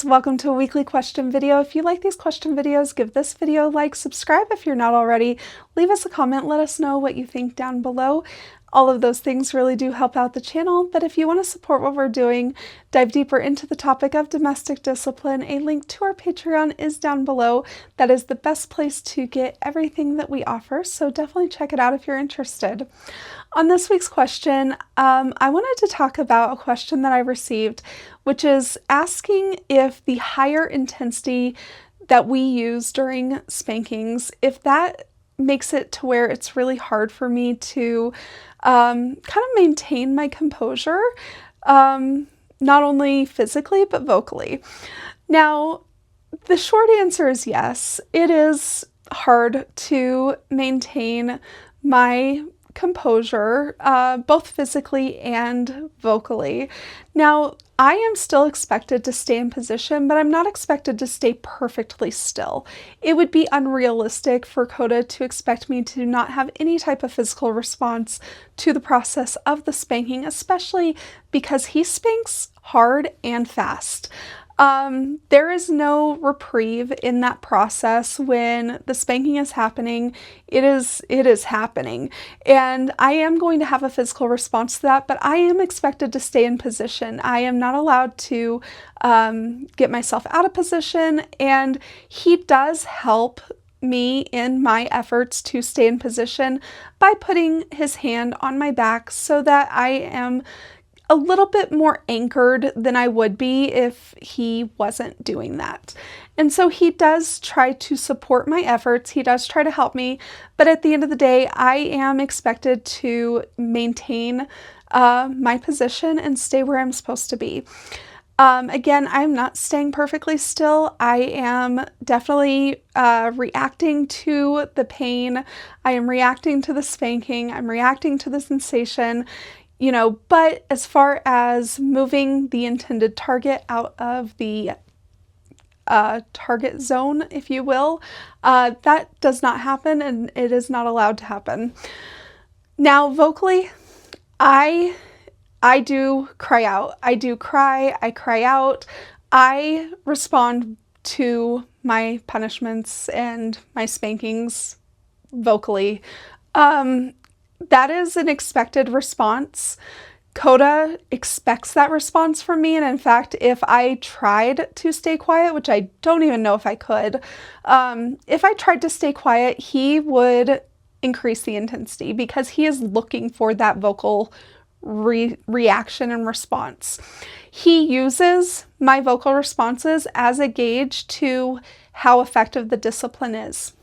Welcome to a weekly question video. If you like these question videos, give this video a like, subscribe if you're not already, leave us a comment, let us know what you think down below. All of those things really do help out the channel, but if you want to support what we're doing, dive deeper into the topic of domestic discipline, a link to our Patreon is down below. That is the best place to get everything that we offer, so definitely check it out if you're interested. On this week's question, I wanted to talk about a question that I received, which is asking if the higher intensity that we use during spankings, if that makes it to where it's really hard for me to kind of maintain my composure, not only physically, but vocally. Now, the short answer is yes. It is hard to maintain my composure, both physically and vocally. Now, I am still expected to stay in position, but I'm not expected to stay perfectly still. It would be unrealistic for Coda to expect me to not have any type of physical response to the process of the spanking, especially because he spanks hard and fast. There is no reprieve in that process. When the spanking is happening, it is happening. And I am going to have a physical response to that, but I am expected to stay in position. I am not allowed to get myself out of position, and he does help me in my efforts to stay in position by putting his hand on my back so that I am a little bit more anchored than I would be if he wasn't doing that. And so he does try to support my efforts. He does try to help me, but at the end of the day, I am expected to maintain my position and stay where I'm supposed to be. Again, I'm not staying perfectly still. I am definitely reacting to the pain. I am reacting to the spanking. I'm reacting to the sensation. But as far as moving the intended target out of the target zone, if you will, that does not happen, and it is not allowed to happen. Now, vocally, I do cry out. I do cry. I cry out. I respond to my punishments and my spankings vocally. That is an expected response. Coda expects that response from me, and in fact, if I tried to stay quiet, which I don't even know if I could, if I tried to stay quiet, he would increase the intensity because he is looking for that vocal reaction and response. He uses my vocal responses as a gauge to how effective the discipline is.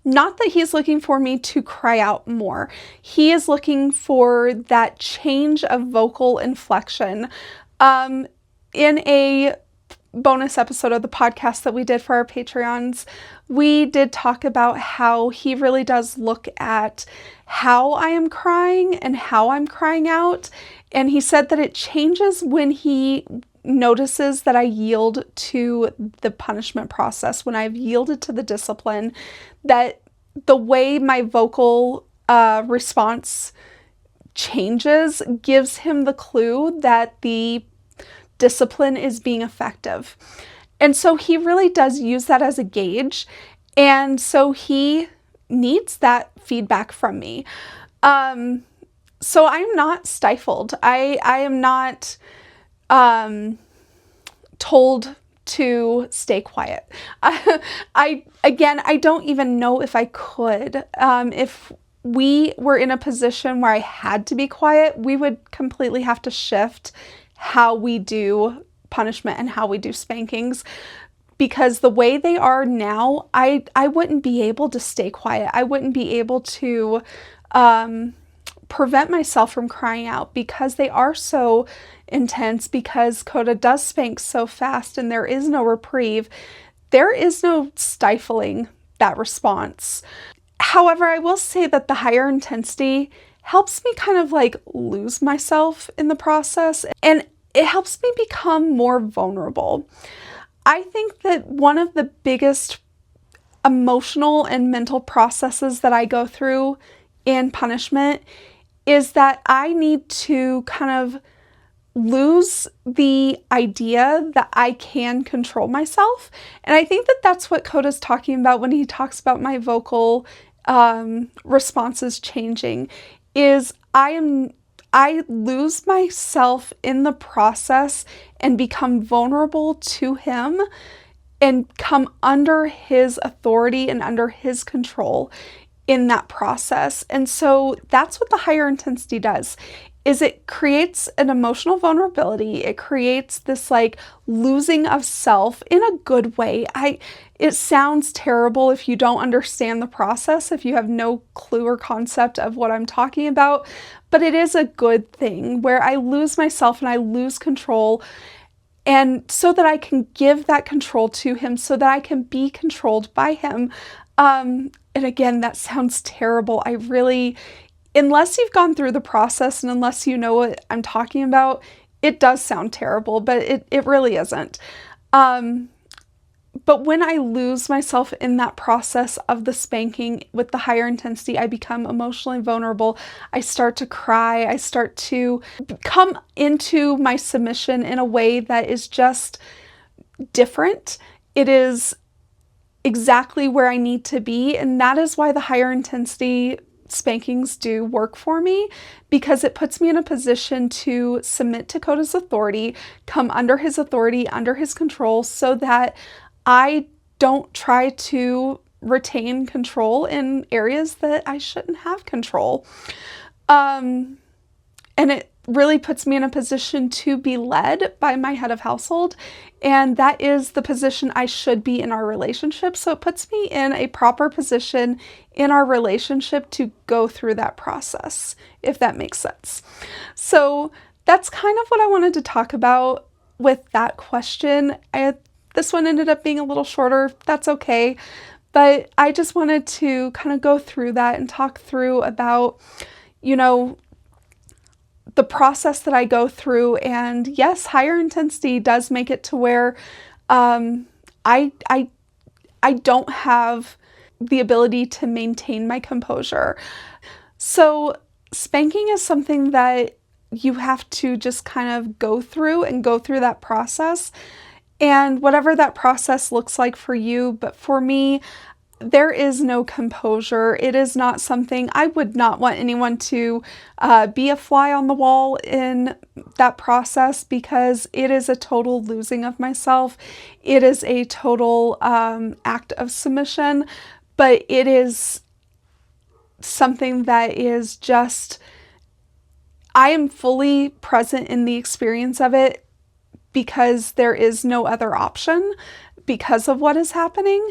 Not that he's looking for me to cry out more. He is looking for that change of vocal inflection. In a bonus episode of the podcast that we did for our Patreons, we did talk about how he really does look at how I am crying and how I'm crying out. And he said that it changes when he notices that I yield to the punishment process, when I've yielded to the discipline, that the way my vocal response changes gives him the clue that the discipline is being effective. And so he really does use that as a gauge, and so he needs that feedback from me. So I'm not stifled. I am not told to stay quiet. I don't even know if I could. If we were in a position where I had to be quiet, we would completely have to shift how we do punishment and how we do spankings, because the way they are now, I wouldn't be able to stay quiet. I wouldn't be able to prevent myself from crying out because they are so intense, because Coda does spank so fast and there is no reprieve. There is no stifling that response. However, I will say that the higher intensity helps me kind of like lose myself in the process, and it helps me become more vulnerable. I think that one of the biggest emotional and mental processes that I go through in punishment is that I need to kind of lose the idea that I can control myself. And I think that that's what Coda's talking about when he talks about my vocal responses changing, is I lose myself in the process and become vulnerable to him and come under his authority and under his control in that process. And so that's what the higher intensity does, is it creates an emotional vulnerability. It creates this like losing of self in a good way. It sounds terrible if you don't understand the process, if you have no clue or concept of what I'm talking about, but it is a good thing where I lose myself and I lose control, and so that I can give that control to him, so that I can be controlled by him. And again, that sounds terrible. Unless you've gone through the process and unless you know what I'm talking about, it does sound terrible, but it really isn't. But when I lose myself in that process of the spanking with the higher intensity, I become emotionally vulnerable. I start to cry. I start to come into my submission in a way that is just different. It is exactly where I need to be. And that is why the higher intensity spankings do work for me, because it puts me in a position to submit to Coda's authority, come under his authority, under his control, so that I don't try to retain control in areas that I shouldn't have control. And it really puts me in a position to be led by my head of household, and that is the position I should be in our relationship. So it puts me in a proper position in our relationship to go through that process, if that makes sense. So that's kind of what I wanted to talk about with that question. This one ended up being a little shorter. That's okay. But I just wanted to kind of go through that and talk through about, the process that I go through. And yes, higher intensity does make it to where I don't have the ability to maintain my composure. So spanking is something that you have to just kind of go through that process. And whatever that process looks like for you, but for me, there is no composure. It is not something, I would not want anyone to be a fly on the wall in that process, because it is a total losing of myself. It is a total act of submission, but it is something that is just, I am fully present in the experience of it because there is no other option because of what is happening.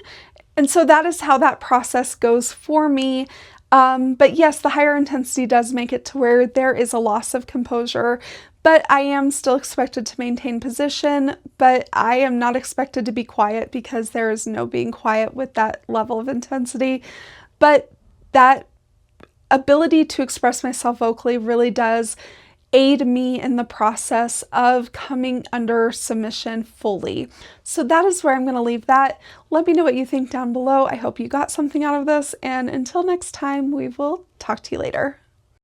And so that is how that process goes for me. But yes, the higher intensity does make it to where there is a loss of composure, but I am still expected to maintain position, but I am not expected to be quiet, because there is no being quiet with that level of intensity. But that ability to express myself vocally really does aid me in the process of coming under submission fully. So that is where I'm going to leave that. Let me know what you think down below. I hope you got something out of this, and until next time, we will talk to you later.